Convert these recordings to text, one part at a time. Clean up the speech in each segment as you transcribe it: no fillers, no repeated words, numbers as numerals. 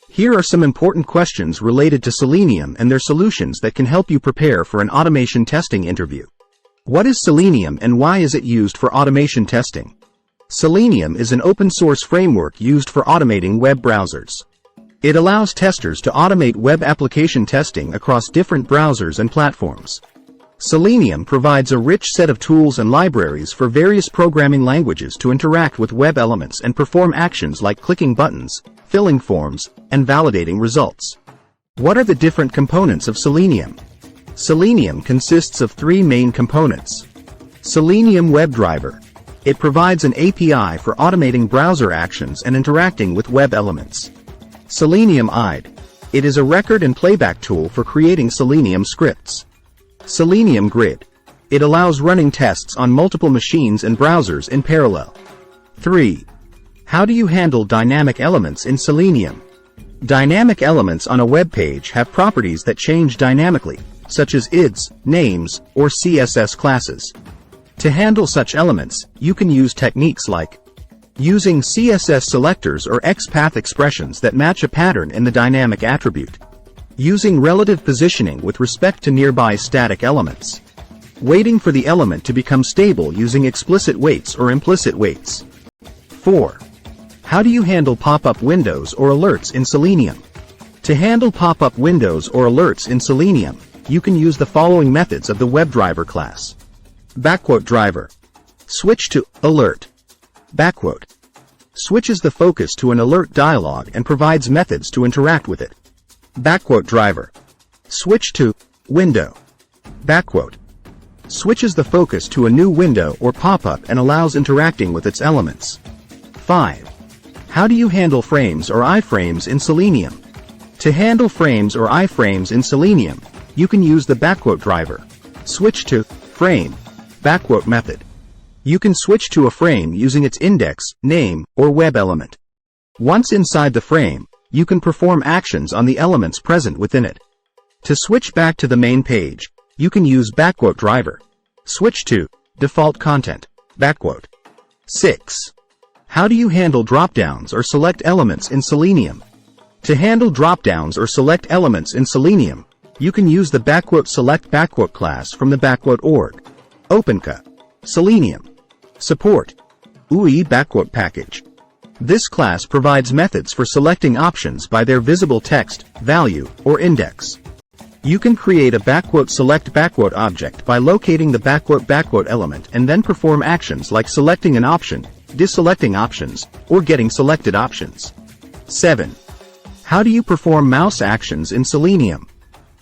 Here are some important questions related to Selenium and their solutions that can help you prepare for an automation testing interview. What is Selenium and why is it used for automation testing? Selenium is an open-source framework used for automating web browsers. It allows testers to automate web application testing across different browsers and platforms. Selenium provides a rich set of tools and libraries for various programming languages to interact with web elements and perform actions like clicking buttons, filling forms, and validating results. What are the different components of Selenium? Selenium consists of three main components. Selenium WebDriver. It provides an API for automating browser actions and interacting with web elements. Selenium IDE. It is a record and playback tool for creating Selenium scripts. Selenium Grid. It allows running tests on multiple machines and browsers in parallel. 3. How do you handle dynamic elements in Selenium? Dynamic elements on a web page have properties that change dynamically, such as IDs, names, or CSS classes. To handle such elements, you can use techniques like using CSS selectors or XPath expressions that match a pattern in the dynamic attribute, using relative positioning with respect to nearby static elements, waiting for the element to become stable using explicit waits or implicit waits. 4. How do you handle pop-up windows or alerts in Selenium? To handle pop-up windows or alerts in Selenium, you can use the following methods of the WebDriver class. _driver. Switch to alert. _ switches the focus to an alert dialog and provides methods to interact with it. _driver. Switch to window. _ switches the focus to a new window or pop-up and allows interacting with its elements. 5. How do you handle frames or iframes in Selenium? To handle frames or iframes in Selenium, you can use the _driver. Switch to frame method. You can switch to a frame using its index, name, or web element. Once inside the frame, you can perform actions on the elements present within it. To switch back to the main page, you can use _driver. Switch to default content. 6. How do you handle dropdowns or select elements in Selenium? To handle dropdowns or select elements in Selenium, you can use the _select class from the .org. OpenCA. Selenium. Support. UI package. This class provides methods for selecting options by their visible text, value, or index. You can create a select object by locating the element and then perform actions like selecting an option, deselecting options, or getting selected options. 7. How do you perform mouse actions in Selenium?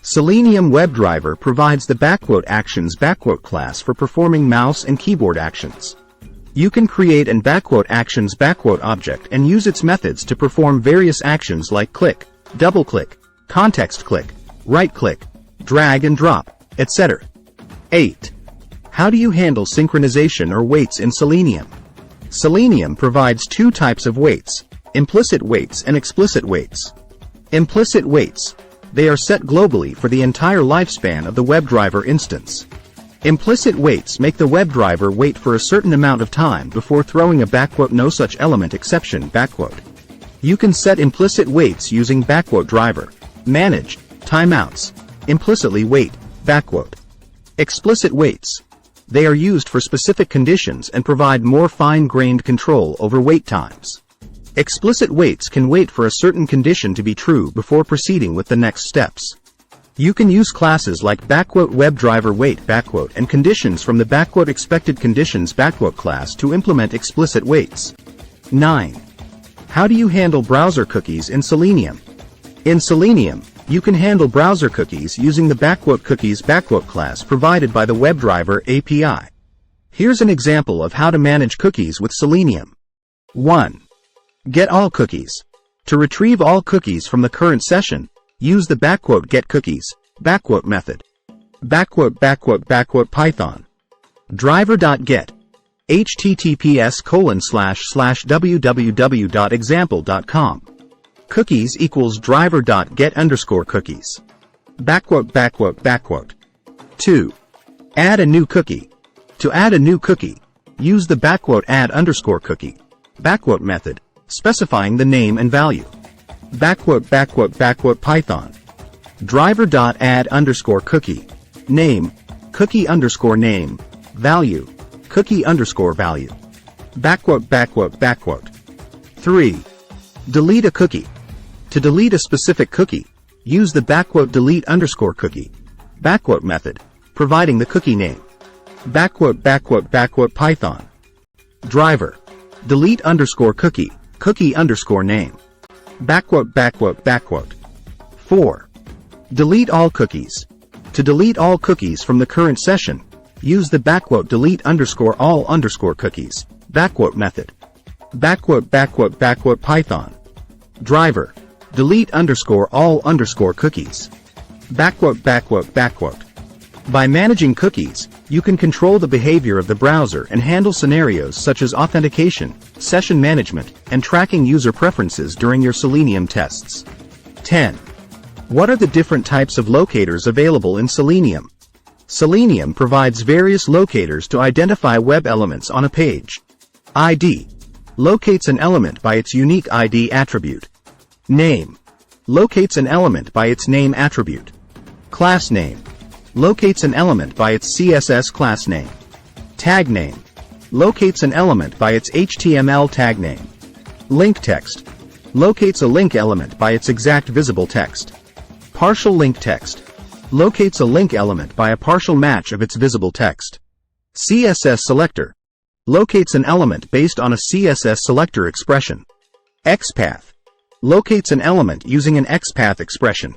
Selenium WebDriver provides the actions class for performing mouse and keyboard actions. You can create an actions object and use its methods to perform various actions like click, double-click, context click, right-click, drag and drop, etc. 8. How do you handle synchronization or waits in Selenium? Selenium provides two types of waits, implicit waits and explicit waits. Implicit waits. They are set globally for the entire lifespan of the WebDriver instance. Implicit waits make the WebDriver wait for a certain amount of time before throwing a no such element exception . You can set implicit waits using _driver. Manage timeouts. Implicitly wait. Explicit waits. They are used for specific conditions and provide more fine-grained control over wait times. Explicit waits can wait for a certain condition to be true before proceeding with the next steps. You can use classes like WebDriver wait and conditions from the expected conditions class to implement explicit waits. 9. How do you handle browser cookies in Selenium? In Selenium, you can handle browser cookies using the cookies class provided by the WebDriver API. Here's an example of how to manage cookies with Selenium. 1. Get all cookies. To retrieve all cookies from the current session, use the get cookies method. Python. Driver.get. https://www.example.com. Cookies equals driver.get_cookies. 2. Add a new cookie. To add a new cookie, use the add_cookie method, specifying the name and value. Python. Driver.add_cookie. Name, cookie_name. Value, cookie_value. 3. Delete a cookie. To delete a specific cookie, use the _delete_cookie method, providing the cookie name. Python. Driver. Delete_cookie, cookie_name. 4. Delete all cookies. To delete all cookies from the current session, use the _delete_all_cookies method. Python. Driver. Delete_all_cookies. By managing cookies, you can control the behavior of the browser and handle scenarios such as authentication, session management, and tracking user preferences during your Selenium tests. 10. What are the different types of locators available in Selenium? Selenium provides various locators to identify web elements on a page. ID. Locates an element by its unique ID attribute. Name. Locates an element by its name attribute. Class name. Locates an element by its CSS class name. Tag name. Locates an element by its HTML tag name. Link text. Locates a link element by its exact visible text. Partial link text. Locates a link element by a partial match of its visible text. CSS selector. Locates an element based on a CSS selector expression. XPath. Locates an element using an XPath expression.